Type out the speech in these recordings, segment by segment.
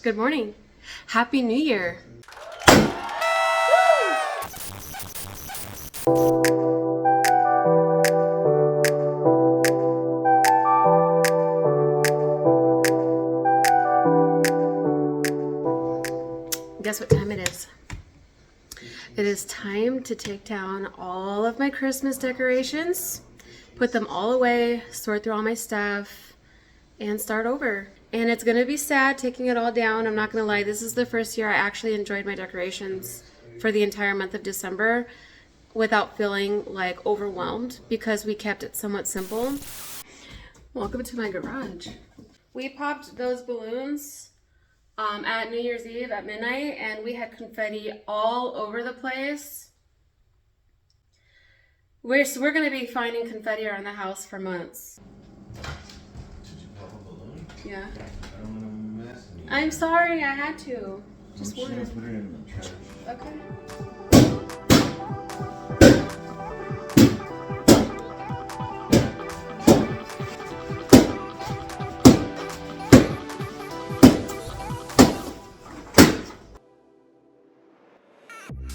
Good morning. Happy New Year. Guess what time it is? It is time to take down all of my Christmas decorations, put them all away, sort through all my stuff, and start over. And it's gonna be sad taking it all down. I'm not gonna lie, this is the first year I actually enjoyed my decorations for the entire month of December without feeling like overwhelmed because we kept it somewhat simple. Welcome to my garage. We popped those balloons at New Year's Eve at midnight, and we had confetti all over the place. We're gonna be finding confetti around the house for months. Yeah. I don't want to mess with you. I'm sorry, I had to. Just Put it wanted. in the trash. Okay.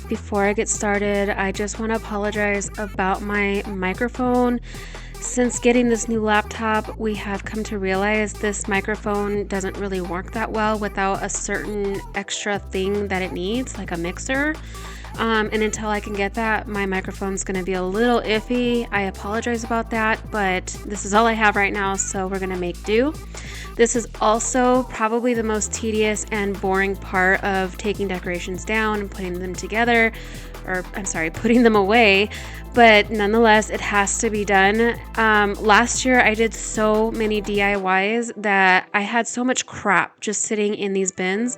Before I get started, I just want to apologize about my microphone. Since getting this new laptop, we have come to realize this microphone doesn't really work that well without a certain extra thing that it needs, like a mixer. And until I can get that, my microphone's going to be a little iffy. I apologize about that, but this is all I have right now, so we're going to make do. This is also probably the most tedious and boring part of taking decorations down and putting them together, or I'm sorry, putting them away, but nonetheless, it has to be done. Last year, I did so many DIYs that I had so much crap just sitting in these bins,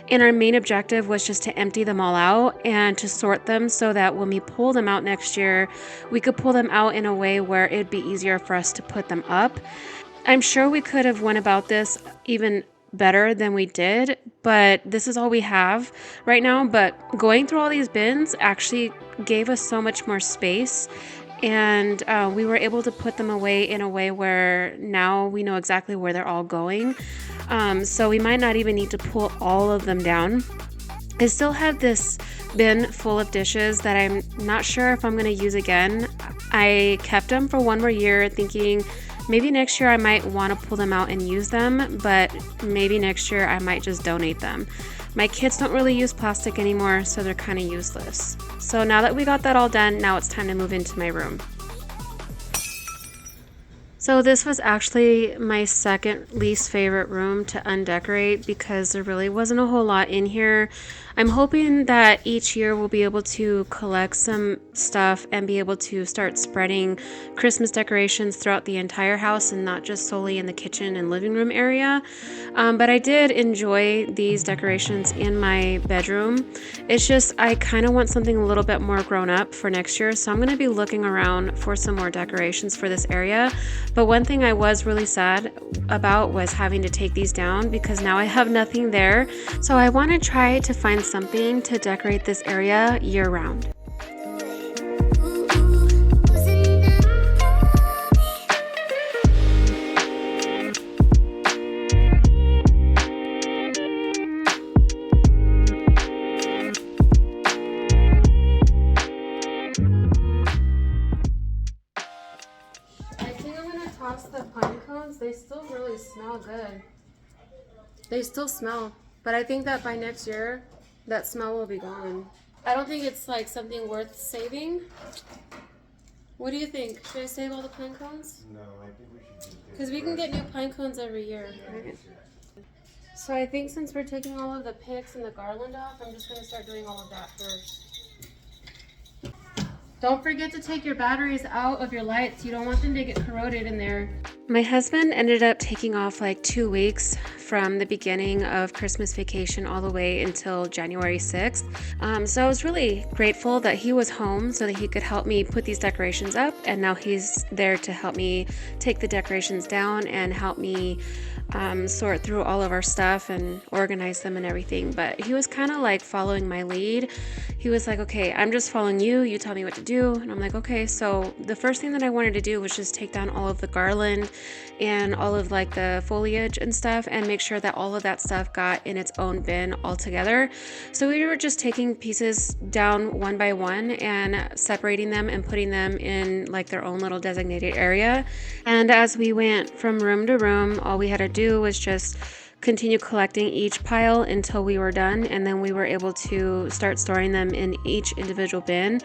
and our main objective was just to empty them all out and to sort them so that when we pull them out next year, we could pull them out in a way where it'd be easier for us to put them up. I'm sure we could have went about this even better than we did, but this is all we have right now. But going through all these bins actually gave us so much more space, and we were able to put them away in a way where now we know exactly where they're all going. So we might not even need to pull all of them down. I still have this bin full of dishes that I'm not sure if I'm going to use again. I kept them for one more year thinking maybe next year I might want to pull them out and use them, but maybe next year I might just donate them. My kids don't really use plastic anymore, so they're kind of useless. So now that we got that all done, now it's time to move into my room. So this was actually my second least favorite room to undecorate because there really wasn't a whole lot in here. I'm hoping that each year we'll be able to collect some stuff and be able to start spreading Christmas decorations throughout the entire house and not just solely in the kitchen and living room area. But I did enjoy these decorations in my bedroom. It's just I kind of want something a little bit more grown up for next year, so I'm going to be looking around for some more decorations for this area. But one thing I was really sad about was having to take these down because now I have nothing there. So I want to try to find something to decorate this area year round. The pine cones, they still really smell good. They still smell, but I think that by next year that smell will be gone. I don't think it's like something worth saving. What do you think? Should I save all the pine cones? No, I think we should just Because we can get new pine cones every year, right? So I think since we're taking all of the picks and the garland off, I'm just going to start doing all of that first. Don't forget to take your batteries out of your lights. You don't want them to get corroded in there. My husband ended up taking off like 2 weeks from the beginning of Christmas vacation all the way until January 6th. So I was really grateful that he was home so that he could help me put these decorations up. And now he's there to help me take the decorations down and help me sort through all of our stuff and organize them and everything. But he was kind of like following my lead. He was like, okay, I'm just following you. You tell me what to do. And I'm like, okay. So the first thing that I wanted to do was just take down all of the garland and all of like the foliage and stuff and make sure that all of that stuff got in its own bin all together. So we were just taking pieces down one by one and separating them and putting them in like their own little designated area. And as we went from room to room, all we had to do was just continue collecting each pile until we were done, and then we were able to start storing them in each individual bin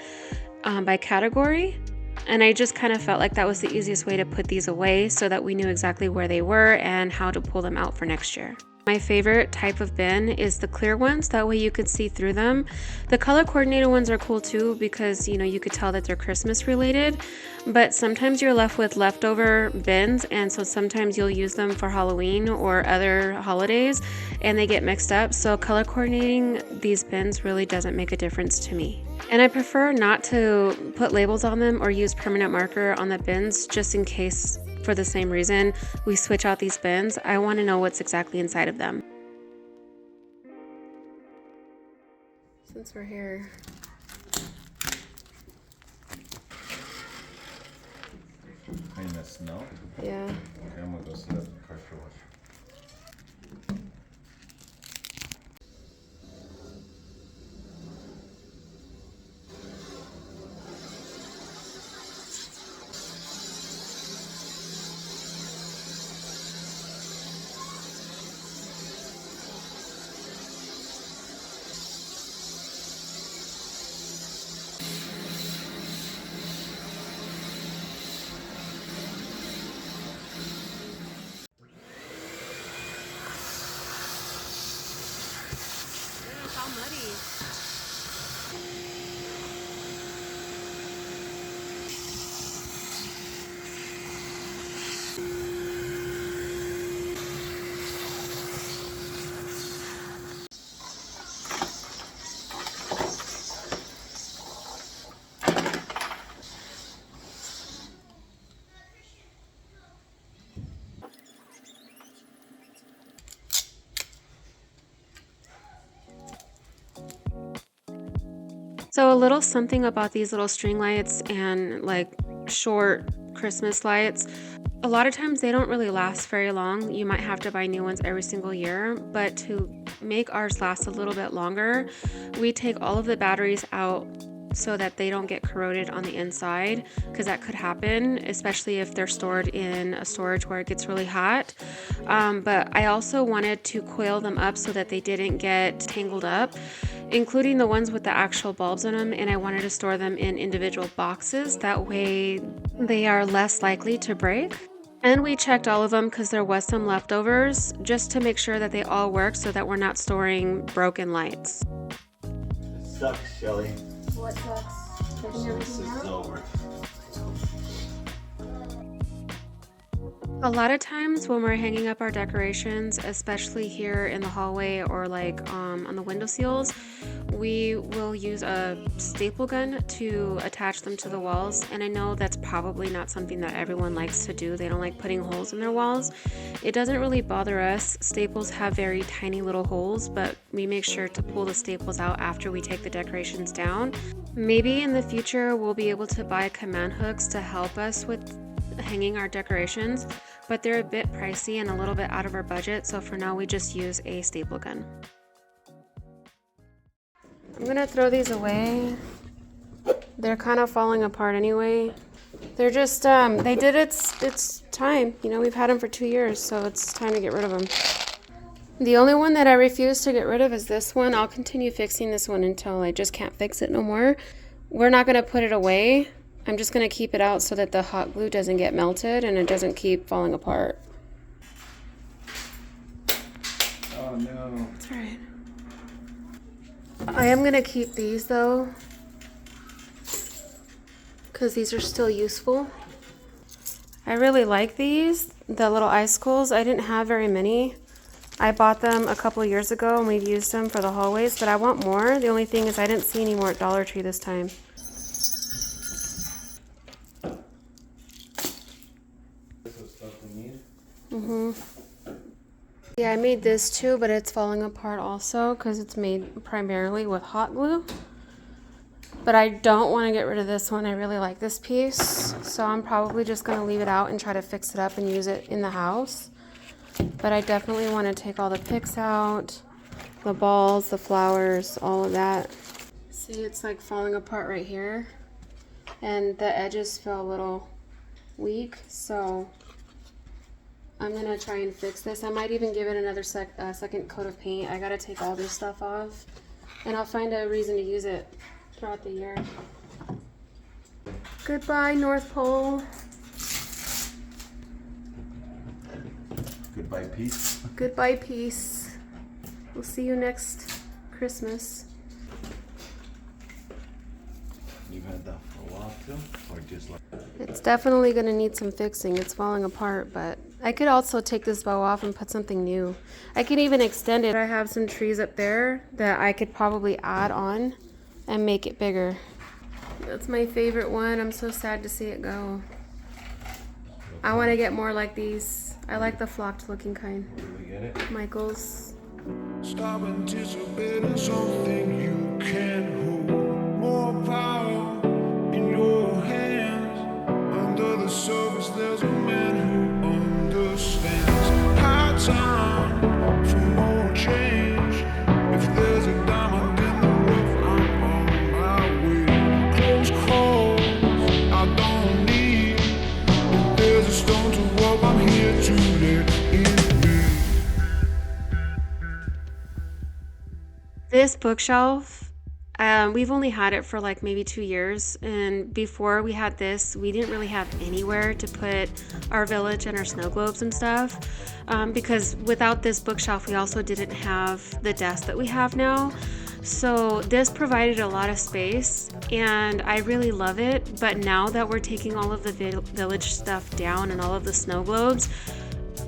by category. And I just kind of felt like that was the easiest way to put these away so that we knew exactly where they were and how to pull them out for next year. My favorite type of bin is the clear ones, that way you could see through them. The color coordinated ones are cool too because you could tell that they're Christmas related, but sometimes you're left with leftover bins, and so sometimes you'll use them for Halloween or other holidays and they get mixed up. So color coordinating these bins really doesn't make a difference to me. And I prefer not to put labels on them or use permanent marker on the bins just in case, for the same reason, we switch out these bins. I want to know what's exactly inside of them. Since we're here, Clean the snow? yeah. Okay, I'm gonna go set up the pressure washer. It's all muddy. So a little something about these little string lights and like short Christmas lights. A lot of times they don't really last very long. You might have to buy new ones every single year, but to make ours last a little bit longer, we take all of the batteries out so that they don't get corroded on the inside, because that could happen, especially if they're stored in a storage where it gets really hot. But I also wanted to coil them up so that they didn't get tangled up, including the ones with the actual bulbs in them, and I wanted to store them in individual boxes. That way they are less likely to break. And we checked all of them because there was some leftovers, just to make sure that they all work so that we're not storing broken lights. It sucks, Shelly. What sucks? Taking This everything is out? over. A lot of times when we're hanging up our decorations, especially here in the hallway or like on the window seals, we will use a staple gun to attach them to the walls. And I know that's probably not something that everyone likes to do. They don't like putting holes in their walls. It doesn't really bother us. Staples have very tiny little holes, but we make sure to pull the staples out after we take the decorations down. Maybe in the future we'll be able to buy command hooks to help us with hanging our decorations, but they're a bit pricey and a little bit out of our budget, so for now we just use a staple gun. I'm gonna throw these away. They're kind of falling apart anyway. They're just they did it's time. We've had them for 2 years, so it's time to get rid of them. The only one that I refuse to get rid of is this one. I'll continue fixing this one until I just can't fix it no more. We're not gonna put it away. I'm just going to keep it out so that the hot glue doesn't get melted and it doesn't keep falling apart. Oh no. That's all right. I am going to keep these though, because these are still useful. I really like these, the little icicles. I didn't have very many. I bought them a couple years ago and we've used them for the hallways, but I want more. The only thing is I didn't see any more at Dollar Tree this time. This is stuff we need. Yeah, I made this too, but it's falling apart also because it's made primarily with hot glue. But I don't want to get rid of this one. I really like this piece. So I'm probably just going to leave it out and try to fix it up and use it in the house. But I definitely want to take all the picks out, the balls, the flowers, all of that. See, it's like falling apart right here. And the edges feel a little weak. So I'm going to try and fix this. I might even give it another second coat of paint. I got to take all this stuff off. And I'll find a reason to use it throughout the year. Goodbye, North Pole. Goodbye, peace. Goodbye, peace. We'll see you next Christmas. You've had that for a while too? Or just like... It's definitely going to need some fixing. It's falling apart, but I could also take this bow off and put something new. I could even extend it. I have some trees up there that I could probably add on and make it bigger. That's my favorite one. I'm so sad to see it go. I want to get more like these. I like the flocked looking kind. Did we get it? Michael's. Stop anticipating something you can't hold. More power in your hands. Under the surface there's a man who understands. High time for more change. If there's a diamond in the rough, I'm on my way. Close calls I don't need. If there's a stone to walk, I'm here to let it be. This bookshelf, we've only had it for like maybe 2 years, and before we had this, we didn't really have anywhere to put our village and our snow globes and stuff, because without this bookshelf, we also didn't have the desk that we have now. So this provided a lot of space, and I really love it. But now that we're taking all of the village stuff down and all of the snow globes,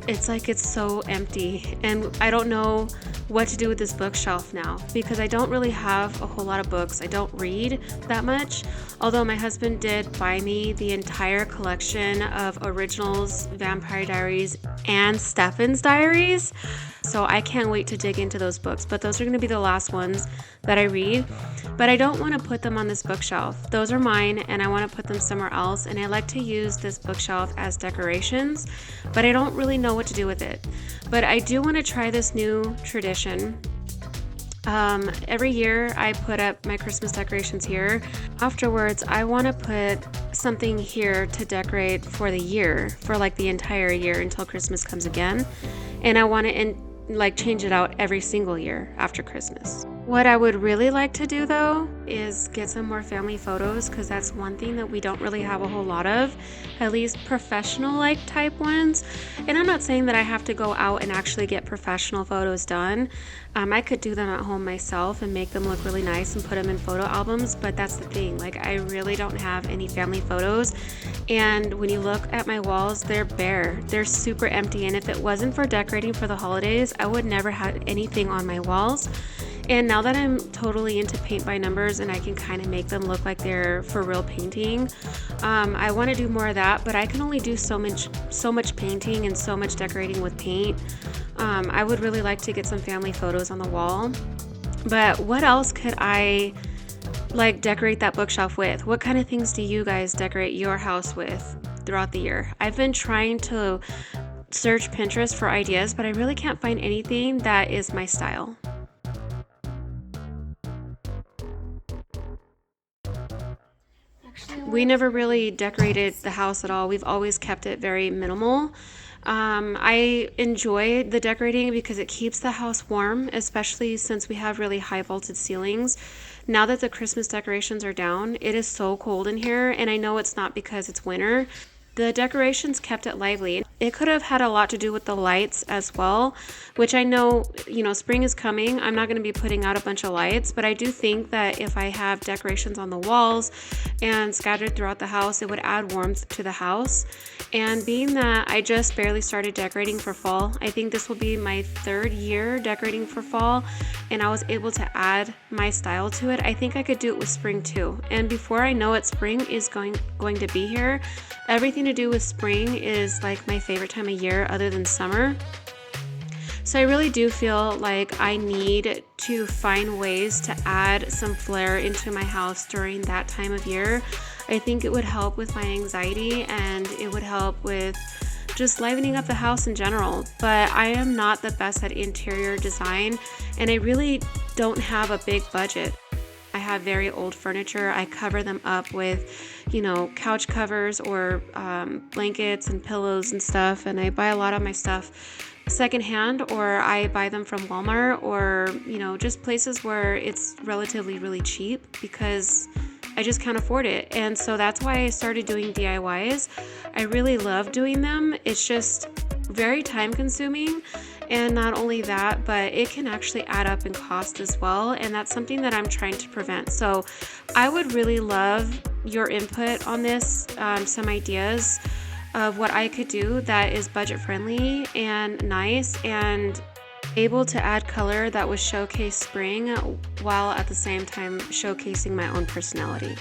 it's like it's so empty, and I don't know what to do with this bookshelf now because I don't really have a whole lot of books. I don't read that much, although my husband did buy me the entire collection of originals, Vampire Diaries, and Stefan's Diaries. So I can't wait to dig into those books, but those are going to be the last ones that I read. But I don't want to put them on this bookshelf. Those are mine, and I want to put them somewhere else, and I like to use this bookshelf as decorations, but I don't really know what to do with it. But I do want to try this new tradition. Every year I put up my Christmas decorations here. Afterwards, I want to put something here to decorate for the year, for like the entire year until Christmas comes again. And I want to change it out every single year after Christmas. What I would really like to do though is get some more family photos, because that's one thing that we don't really have a whole lot of, at least professional like type ones. And I'm not saying that I have to go out and actually get professional photos done. I could do them at home myself and make them look really nice and put them in photo albums, but that's the thing, like I really don't have any family photos. And when you look at my walls, they're bare, they're super empty, and if it wasn't for decorating for the holidays, I would never have anything on my walls. And now that I'm totally into paint by numbers and I can kind of make them look like they're for real painting, I want to do more of that, but I can only do so much painting and so much decorating with paint. I would really like to get some family photos on the wall. But what else could I like decorate that bookshelf with? What kind of things do you guys decorate your house with throughout the year? I've been trying to search Pinterest for ideas, but I really can't find anything that is my style. We never really decorated the house at all. We've always kept it very minimal. I enjoy the decorating because it keeps the house warm, especially since we have really high vaulted ceilings. Now that the Christmas decorations are down, it is so cold in here, and I know it's not because it's winter. The decorations kept it lively. It could have had a lot to do with the lights as well, which I know, spring is coming. I'm not going to be putting out a bunch of lights, but I do think that if I have decorations on the walls and scattered throughout the house, it would add warmth to the house. And being that I just barely started decorating for fall, I think this will be my 3rd year decorating for fall, and I was able to add my style to it. I think I could do it with spring too. And before I know it, spring is going to be here. Everything to do with spring is like my favorite time of year other than summer. So I really do feel like I need to find ways to add some flair into my house during that time of year. I think it would help with my anxiety, and it would help with just livening up the house in general. But I am not the best at interior design, and I really don't have a big budget. I have very old furniture. I cover them up with, couch covers or blankets and pillows and stuff. And I buy a lot of my stuff secondhand, or I buy them from Walmart, or, just places where it's relatively really cheap, because I just can't afford it. And so that's why I started doing DIYs. I really love doing them. It's just very time consuming. And not only that, but it can actually add up in cost as well. And that's something that I'm trying to prevent. So I would really love your input on this, some ideas of what I could do that is budget friendly and nice and able to add color that would showcase spring while at the same time showcasing my own personality.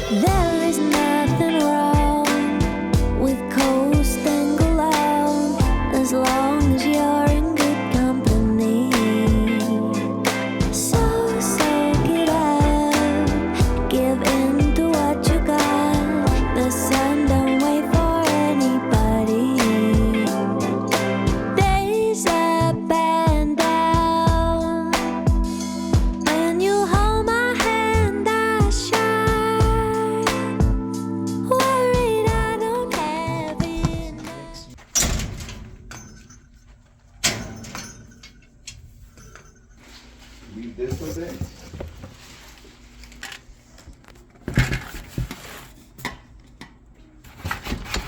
There is nothing wrong with coasting alone, as long as you're in good company. So soak it up, give in to what you got. The sun don't wait for anybody. Days up and down. When you hold my hand, I shine. Worried I don't have enough. Leave this with it.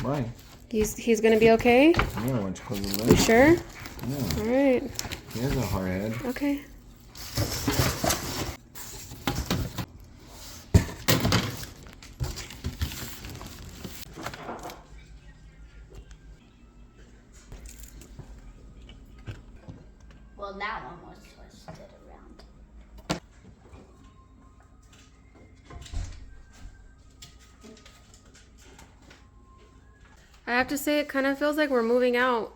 Why? He's gonna be okay? Yeah, why don't you close the You lid? sure? Yeah, All right. he has a hard head. Okay. Well, that one was twisted around. I have to say, it kind of feels like we're moving out.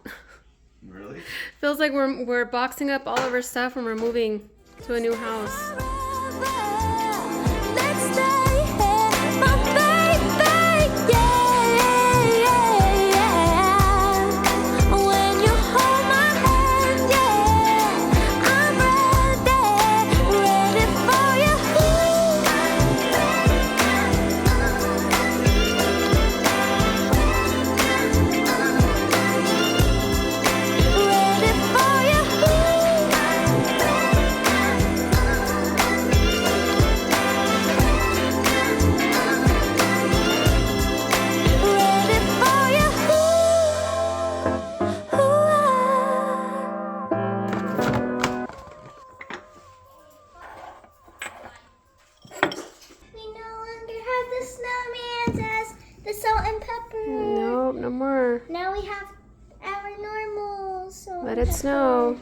Really? Feels like we're boxing up all of our stuff and we're moving to a new house. Let's stay here, my baby, yeah. When you hold my hand, yeah, I'm ready for you. Ready for you. Ready for you. We no longer have the snowman as the salt and pepper. Nope, no more. Now we have our normal salt. Let and it snow.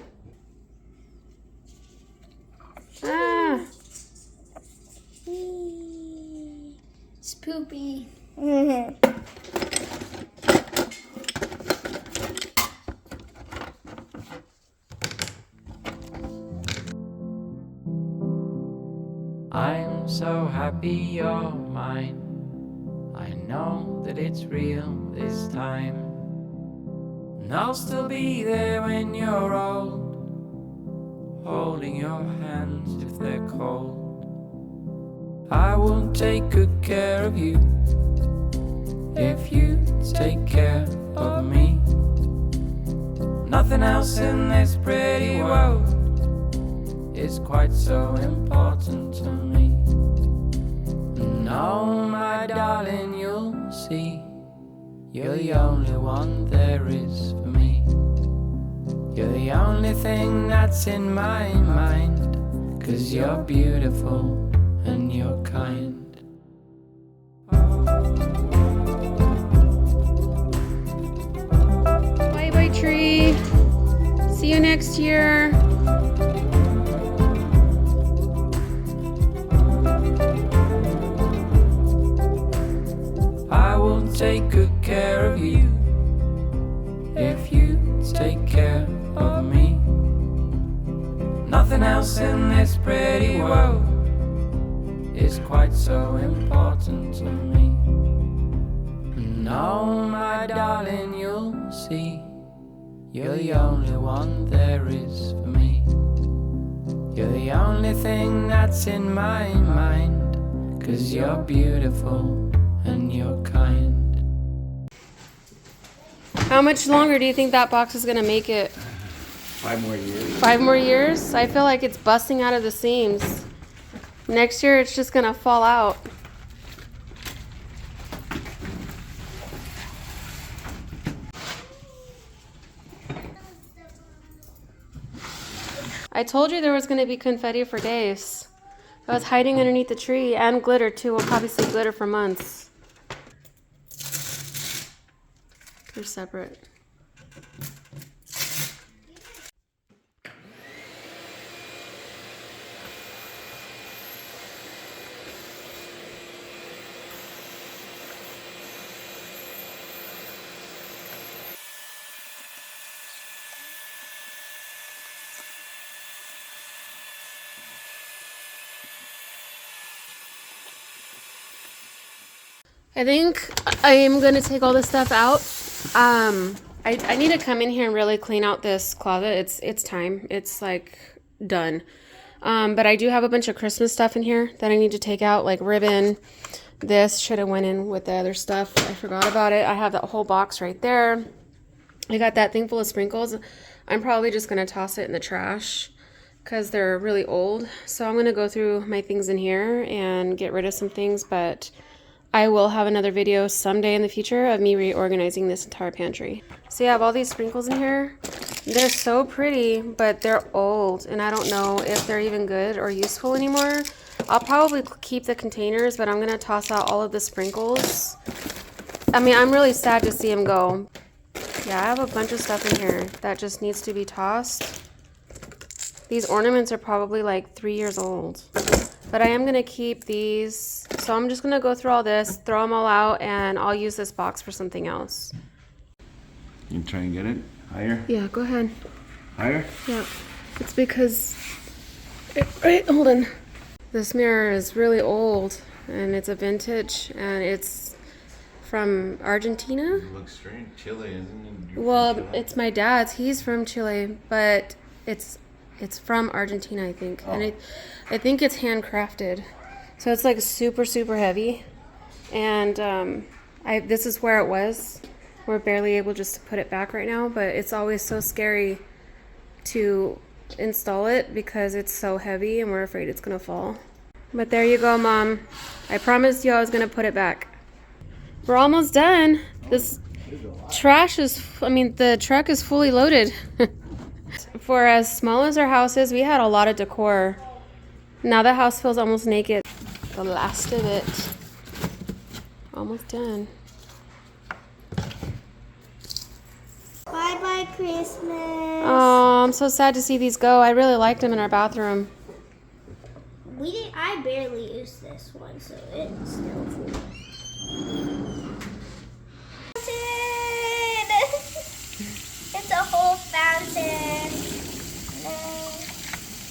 Ah. pepper. It's poopy. I'm so happy you're mine. I know that it's real this time. And I'll still be there when you're old, holding your hands if they're cold. I will take good care of you if you take care of me. Nothing else in this pretty world is quite so important to me. And oh, my darling, you'll see, you're the only one there is for me. You're the only thing that's in my mind, 'cause you're beautiful and you're kind. next year. I will take good care of you if you take care of me. Nothing else in this pretty world is quite so important to me. No, my darling, you'll see, you're the only one there is for me. You're the only thing that's in my mind, 'cause you're beautiful and you're kind. How much longer do you think that box is gonna make it? 5 more years. 5 more years? I feel like it's busting out of the seams. Next year it's just gonna fall out. I told you there was gonna be confetti for days. I was hiding underneath the tree, and glitter too. We'll probably see glitter for months. They're separate. I think I am gonna take all this stuff out. I need to come in here and really clean out this closet. It's time. It's like done. But I do have a bunch of Christmas stuff in here that I need to take out, like ribbon. This should have went in with the other stuff. I forgot about it. I have that whole box right there. I got that thing full of sprinkles. I'm probably just gonna toss it in the trash because they're really old. So I'm gonna go through my things in here and get rid of some things, but I will have another video someday in the future of me reorganizing this entire pantry. So I have all these sprinkles in here. They're so pretty, but they're old, and I don't know if they're even good or useful anymore. I'll probably keep the containers, but I'm gonna toss out all of the sprinkles. I mean, I'm really sad to see them go. Yeah, I have a bunch of stuff in here that just needs to be tossed. These ornaments are probably like 3 years old. But I am going to keep these. So I'm just going to go through all this, throw them all out, and I'll use this box for something else. You try and get it higher? Yeah, go ahead. Higher? Yeah. It's because... Right, hold on. This mirror is really old, and it's a vintage, and it's from Argentina. It looks strange. Chile, isn't it? Well, it's my dad's. He's from Chile, but it's from Argentina, I think. Oh. And I think it's handcrafted. So it's like super, super heavy. And this is where it was. We're barely able just to put it back right now, but it's always so scary to install it because it's so heavy and we're afraid it's gonna fall. But there you go, Mom. I promised you I was gonna put it back. We're almost done. This trash is, the truck is fully loaded. For as small as our house is, we had a lot of decor. Now the house feels almost naked. The last of it. Almost done. Bye-bye, Christmas. Oh, I'm so sad to see these go. I really liked them in our bathroom. I barely used this one, so it's still full. It's a whole fountain.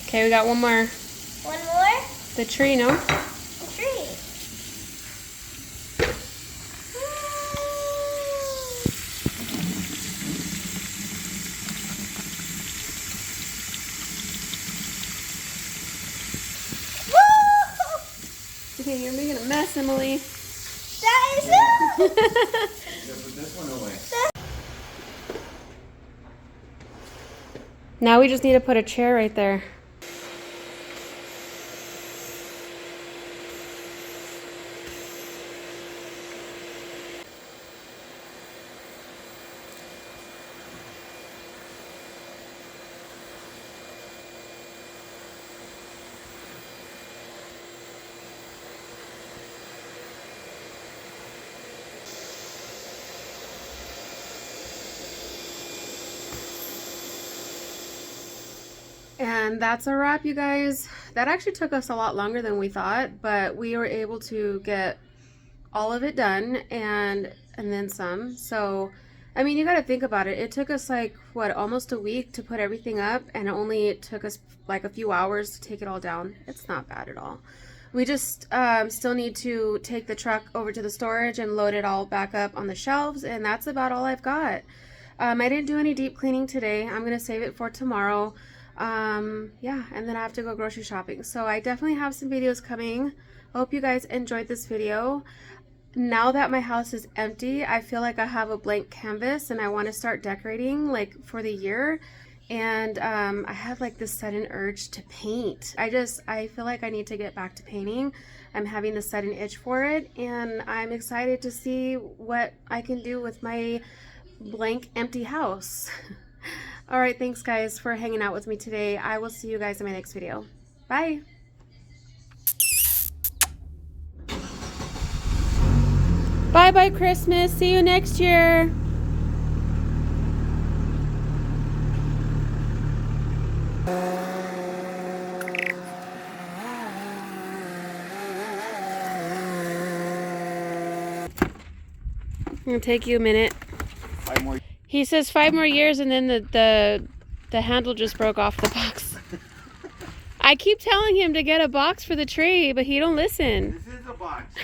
Okay, we got one more. One more? The tree, no? The tree. Okay, you're making a mess, Emily. That is Put this one away. Now we just need to put a chair right there. And that's a wrap, you guys. That actually took us a lot longer than we thought, but we were able to get all of it done and then some. So I mean, you got to think about it. It took us like what, almost a week to put everything up, and only it took us like a few hours to take it all down. It's not bad at all. We just still need to take the truck over to the storage and load it all back up on the shelves, and that's about all I've got. I didn't do any deep cleaning today. I'm gonna save it for tomorrow. Yeah, and then I have to go grocery shopping. So I definitely have some videos coming. I hope you guys enjoyed this video. Now that my house is empty, I feel like I have a blank canvas and I want to start decorating like for the year. And I have like this sudden urge to paint. I feel like I need to get back to painting. I'm having this sudden itch for it, and I'm excited to see what I can do with my blank empty house. All right, thanks guys for hanging out with me today. I will see you guys in my next video. Bye. Bye-bye Christmas. See you next year. It'll take you a minute. 5 more. He says 5 more years, and then the handle just broke off the box. I keep telling him to get a box for the tree, but he don't listen. This is a box.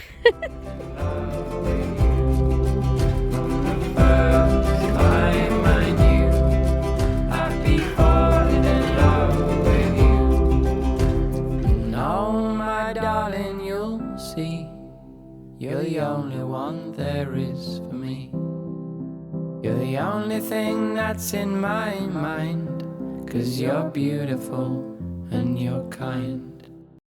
You're the only one there is for me. You're the only thing that's in my mind, 'cause you're beautiful and you're kind.